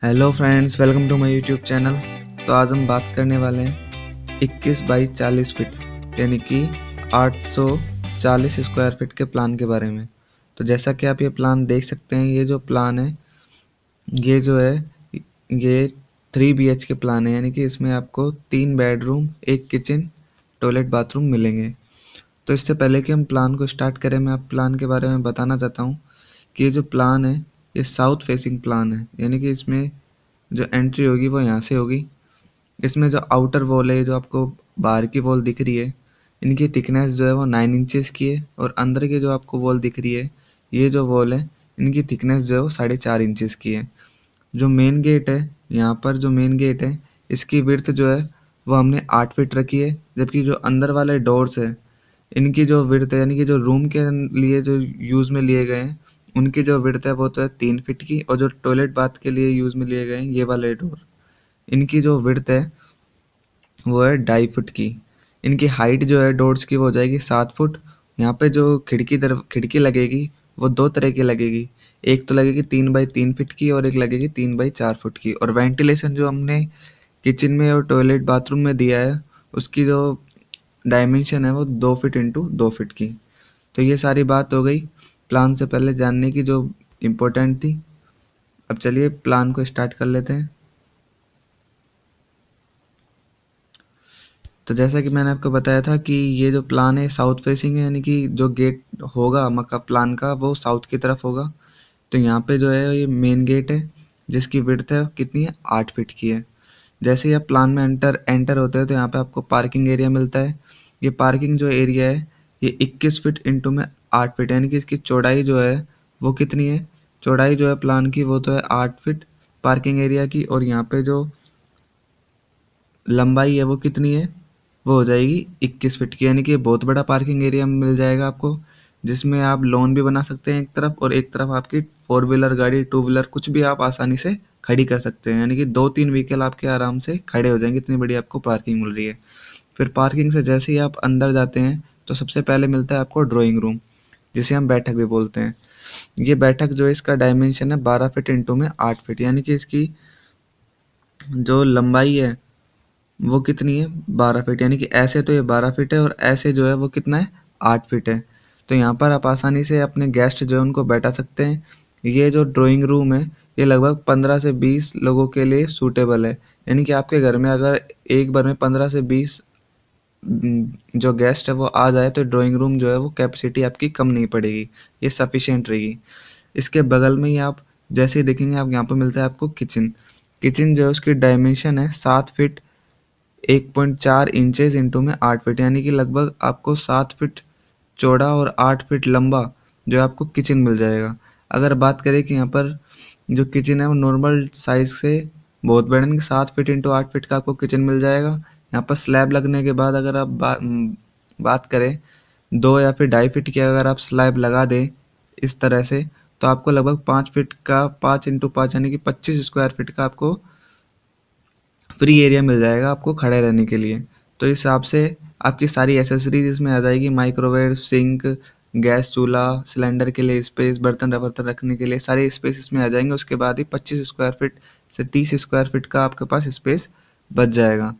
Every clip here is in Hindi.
Hello friends, welcome to my YouTube channel. तो आज हम बात करने वाले हैं 21 बाई 40 फीट यानी कि 840 स्क्वायर फीट के प्लान के बारे में। तो जैसा कि आप ये प्लान देख सकते हैं, ये जो प्लान है ये जो है ये 3 BH के प्लान है, यानी कि इसमें आपको 3 बेडरूम, एक किचन, टॉयलेट, बाथरूम मिलेंगे। तो इससे पहले कि हम प्लान को स्टार्ट करें, मैं आप प्लान के बारे में बताना चाहता हूँ कि ये जो प्लान है ये साउथ फेसिंग प्लान है, यानी कि इसमें जो एंट्री होगी वो यहाँ से होगी। इसमें जो आउटर वॉल है, जो आपको बाहर की वॉल दिख रही है, इनकी थिकनेस जो है वो 9 इंचेस की है। और अंदर की जो आपको वॉल दिख रही है, ये जो वॉल है, इनकी थिकनेस जो है वो 4.5 इंचेस की है। जो मेन गेट है, यहाँ पर जो मेन गेट है, इसकी विड्थ जो है वो हमने 8 फीट रखी है। जबकि जो अंदर वाले डोर्स है, इनकी जो विड्थ है, यानी कि जो रूम के लिए जो यूज़ में लिए गए हैं, उनकी जो विड्थ है वो तो है 3 फीट की। और जो टॉयलेट बाथ के लिए यूज़ में लिए गए हैं ये वाले डोर, इनकी जो विड्थ है वो है 2.5 फुट की। इनकी हाइट जो है डोर्स की वो हो जाएगी 7 फुट। यहाँ पे जो खिड़की लगेगी वो दो तरह की लगेगी। एक तो लगेगी 3 बाई 3 फीट की और एक लगेगी 3 बाई 4 फुट की। और वेंटिलेशन जो हमने किचन में और टॉयलेट बाथरूम में दिया है, उसकी जो डायमेंशन है वो 2 फीट इंटू 2 फीट की। तो ये सारी बात हो गई प्लान से पहले जानने की, जो इम्पोर्टेंट थी। अब चलिए प्लान को स्टार्ट कर लेते हैं। तो जैसा कि मैंने आपको बताया था कि ये जो प्लान है साउथ फेसिंग है, यानी कि जो गेट होगा मक्का प्लान का वो साउथ की तरफ होगा। तो यहाँ पे जो है ये मेन गेट है, जिसकी विड्थ है कितनी है, 8 फीट की है। जैसे ही आप प्लान में एंटर होते हैं तो यहाँ पे आपको पार्किंग एरिया मिलता है। ये पार्किंग जो एरिया है ये 21 फीट इंटू में 8 फीट, यानी कि इसकी चौड़ाई जो है वो कितनी है, चौड़ाई जो है प्लान की वो तो है 8 फीट पार्किंग एरिया की। और यहाँ पे जो लंबाई है वो कितनी है, वो हो जाएगी 21 फीट की। यानी कि बहुत बड़ा पार्किंग एरिया मिल जाएगा आपको, जिसमें आप लॉन भी बना सकते हैं एक तरफ, और एक तरफ आपकी 4 व्हीलर गाड़ी, 2 व्हीलर कुछ भी आप आसानी से खड़ी कर सकते हैं। यानी कि 2-3 व्हीकल आपके आराम से खड़े हो जाएंगे, इतनी बड़ी आपको पार्किंग मिल रही है। फिर पार्किंग से जैसे ही आप अंदर जाते हैं तो सबसे पहले मिलता है आपको ड्राइंग रूम, जिसे हम बैठक भी बोलते हैं। ये बैठक जो है इसका डायमेंशन है 12 फीट इंटू में 8 फीट, यानी कि इसकी जो लंबाई है वो कितनी है, 12 फीट। यानी कि ऐसे तो ये 12 फीट है और ऐसे जो है वो कितना है, 8 फीट है। तो यहाँ पर आप आसानी से अपने गेस्ट जो है उनको बैठा सकते हैं। ये जो ड्राइंग रूम है ये लगभग 15 से 20 लोगों के लिए सूटेबल है। यानी कि आपके घर में अगर एक बार में 15 से 20 जो गेस्ट है वो आ जाए तो ड्राइंग रूम जो है वो कैपेसिटी आपकी कम नहीं पड़ेगी, ये सफिशिएंट रहेगी। इसके बगल में ही आप जैसे ही देखेंगे, आप यहाँ पर मिलता है आपको किचन। किचन जो है उसकी डायमेंशन है 7 फीट 1.4 इंचेस इंटू में 8 फीट, यानी कि लगभग आपको 7 फीट चौड़ा और 8 फीट लंबा जो है आपको किचन मिल जाएगा। अगर बात करें कि यहाँ पर जो किचन है वो नॉर्मल साइज से बहुत बड़ा नहीं, 7 फीट इंटू 8 फीट का आपको किचन मिल जाएगा। यहाँ पर स्लैब लगने के बाद अगर आप बात करें 2 या फिर 2.5 फीट की, अगर आप स्लैब लगा दें इस तरह से, तो आपको लगभग 5 फीट का 5 इंटू 5 यानी कि 25 स्क्वायर फीट का आपको फ्री एरिया मिल जाएगा आपको खड़े रहने के लिए। तो इस हिसाब से आपकी सारी एसेसरीज इसमें आ जाएगी, माइक्रोवेव, सिंक, गैस चूल्हा, सिलेंडर के लिए स्पेस, बर्तन वर्तन रखने के लिए सारे स्पेस इसमें आ जाएंगे। उसके बाद ही 25 स्क्वायर फीट से 30 स्क्वायर फीट का आपके पास स्पेस बच जाएगा।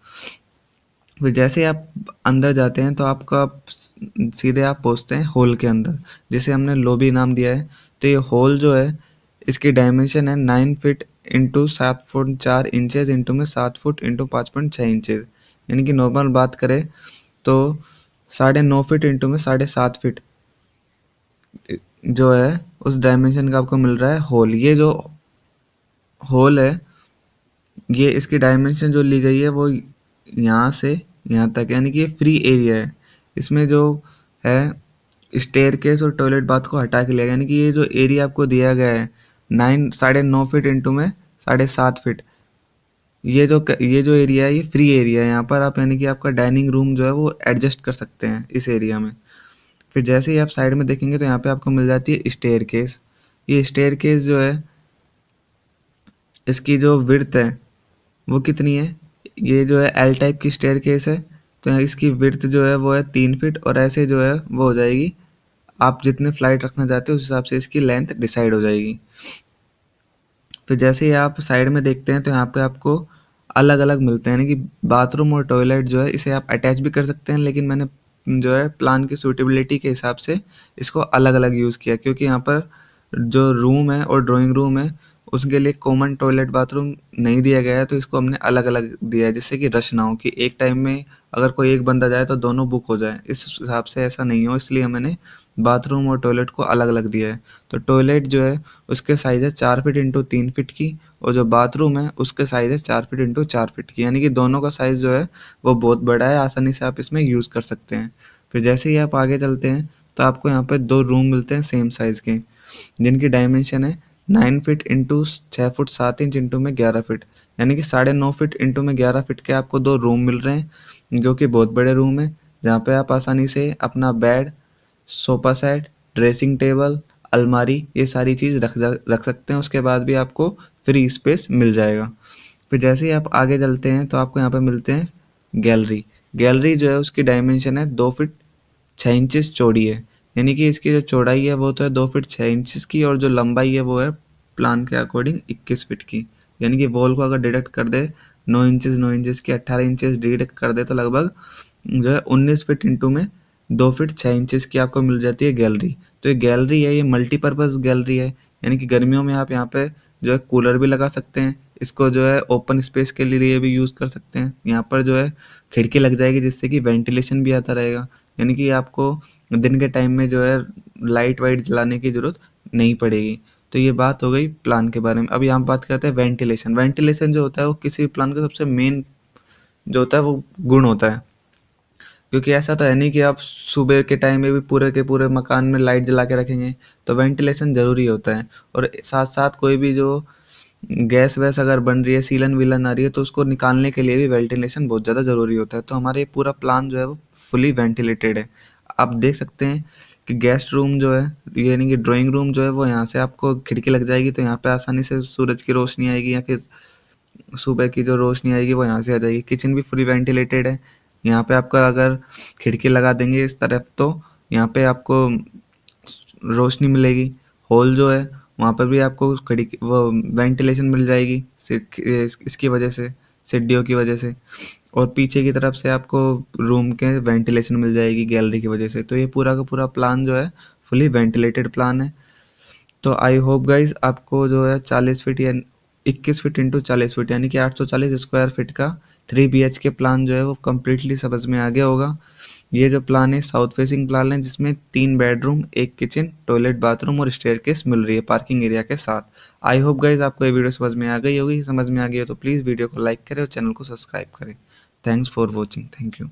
फिर जैसे ही आप अंदर जाते हैं तो आपका सीधे आप पहुंचते हैं हॉल के अंदर, जिसे हमने लॉबी नाम दिया है। तो ये हॉल जो है इसकी डायमेंशन है 9 फीट इंटू 7.4 इंचेस इंटू में 7 फुट इंटू 5.6 इंचेस। यानी कि नॉर्मल बात करें तो 9.5 फीट इंटू में 7.5 फीट जो है उस डायमेंशन का आपको मिल रहा है हॉल। ये जो हॉल है ये इसकी डायमेंशन जो ली गई है वो यहाँ से यहाँ तक, यानी कि ये फ्री एरिया है। इसमें जो है स्टेयरकेस और टॉयलेट बाथ को हटा के लिया गया, यानी कि ये जो एरिया आपको दिया गया है 9.5 फीट इंटू में 7.5 फीट, ये जो एरिया है ये फ्री एरिया है। यहाँ पर आप यानी कि आपका डाइनिंग रूम जो है वो एडजस्ट कर सकते हैं इस एरिया में। फिर जैसे ही आप साइड में देखेंगे तो यहाँ पे आपको मिल जाती है स्टेयरकेस। ये स्टेयरकेस जो है इसकी जो विड्थ है वो कितनी है, ये जो है एल टाइप की स्टेयरकेस है। तो यहाँ इसकी विड्थ जो है वो है 3 फीट, और ऐसे जो है वो हो जाएगी, आप जितने फ्लाइट रखना चाहते हो उस हिसाब से इसकी लेंथ डिसाइड हो जाएगी। फिर जैसे ही आप साइड में देखते हैं तो यहाँ पे आपको अलग अलग मिलते हैं, यानी कि बाथरूम और टॉयलेट जो है इसे आप अटैच भी कर सकते हैं, लेकिन मैंने जो है प्लान की सूटेबिलिटी के हिसाब से इसको अलग अलग यूज़ किया, क्योंकि यहाँ पर जो रूम है और ड्राइंग रूम है उसके लिए कॉमन टॉयलेट बाथरूम नहीं दिया गया है, तो इसको हमने अलग अलग दिया है जिससे कि रश ना हो कि एक टाइम में अगर कोई एक बंदा जाए तो दोनों बुक हो जाए, इस हिसाब से ऐसा नहीं हो, इसलिए मैंने बाथरूम और टॉयलेट को अलग अलग दिया है। तो टॉयलेट जो है उसके साइज़ है 4 फीट इंटू 3 फीट की, और जो बाथरूम है उसके साइज़ है 4 फीट इंटू 4 फीट की, यानी कि दोनों का साइज़ जो है वो बहुत बड़ा है, आसानी से आप इसमें यूज़ कर सकते हैं। फिर जैसे ही आप आगे चलते हैं तो आपको यहाँ पे 2 रूम मिलते हैं सेम साइज़ के, जिनकी डायमेंशन है 9 feet into 6 foot 7 inch into में 11 फीट, यानी कि 9.5 फीट इंटू में 11 फीट के आपको 2 रूम मिल रहे हैं, जो कि बहुत बड़े रूम है, जहाँ पे आप आसानी से अपना bed, sofa set, dressing table, अलमारी ये सारी चीज़ रख सकते हैं। उसके बाद भी आपको फ्री स्पेस मिल जाएगा। फिर जैसे ही आप आगे चलते हैं तो आपको यहाँ पे मिलते हैं गैलरी। गैलरी जो है उसकी डायमेंशन है 2 फीट 6 इंचेस चौड़ी है, यानी कि इसकी जो चौड़ाई है वो तो है 2 फीट 6 इंचेस की, और जो लंबाई है वो है प्लान के अकॉर्डिंग 21 फीट की, यानी कि वॉल को अगर डिडक्ट कर दे 9 इंचेस की 18 इंचेस डिडक्ट कर दे तो लगभग जो है 19 फीट इंटू में 2 फीट 6 इंचेस की आपको मिल जाती है गैलरी। तो ये गैलरी है, ये मल्टीपर्पज़ गैलरी है, यानी कि गर्मियों में आप यहाँ पे जो है कूलर भी लगा सकते हैं, इसको जो है ओपन स्पेस के लिए भी यूज़ कर सकते हैं। यहाँ पर जो है खिड़की लग जाएगी जिससे कि वेंटिलेशन भी आता रहेगा, यानी कि आपको दिन के टाइम में जो है लाइट वाइट जलाने की ज़रूरत नहीं पड़ेगी। तो ये बात हो गई प्लान के बारे में। अब यहाँ बात करते हैं वेंटिलेशन। वेंटिलेशन जो होता है वो किसी भी प्लान का सबसे मेन जो होता है वो गुण होता है, क्योंकि ऐसा तो है नहीं कि आप सुबह के टाइम में भी पूरे के पूरे मकान में लाइट जला के रखेंगे, तो वेंटिलेशन ज़रूरी होता है। और साथ साथ कोई भी जो गैस वैस अगर बन रही है, सीलन विलन आ रही है, तो उसको निकालने के लिए भी वेंटिलेशन बहुत ज़्यादा ज़रूरी होता है। तो हमारा ये पूरा प्लान जो है वो फुली वेंटिलेटेड है। आप देख सकते हैं कि गेस्ट रूम जो है यानी कि ड्राइंग रूम जो है वो यहाँ से आपको खिड़की लग जाएगी, तो यहाँ पे आसानी से सूरज की रोशनी आएगी, या फिर सुबह की जो रोशनी आएगी वो यहाँ से आ जाएगी। किचन भी फुली वेंटिलेटेड है। यहाँ पे आपका अगर खिड़की लगा देंगे इस तरफ तो यहाँ पे आपको रोशनी मिलेगी। हॉल जो है वहाँ पर भी आपको खिड़की वो वेंटिलेशन मिल जाएगी इसकी वजह से, सीढ़ियों की वजह से। और पीछे की तरफ से आपको रूम के वेंटिलेशन मिल जाएगी गैलरी की वजह से। तो ये पूरा का पूरा प्लान जो है फुली वेंटिलेटेड प्लान है। तो आई होप गाइज आपको जो है 40 फीट या 21 फीट इंटू 40 फीट यानी कि 840 स्क्वायर फीट का 3 BHK प्लान जो है वो कम्प्लीटली समझ में आ गया होगा। ये जो प्लान है साउथ फेसिंग प्लान है, जिसमें 3 बेडरूम, एक किचन, टॉयलेट, बाथरूम और स्टेयरकेस मिल रही है पार्किंग एरिया के साथ। आई होप गाइज आपको ये वीडियो समझ में आ गई होगी। समझ में आ गई हो तो प्लीज़ वीडियो को लाइक करें और चैनल को सब्सक्राइब करें। Thanks for watching. Thank you.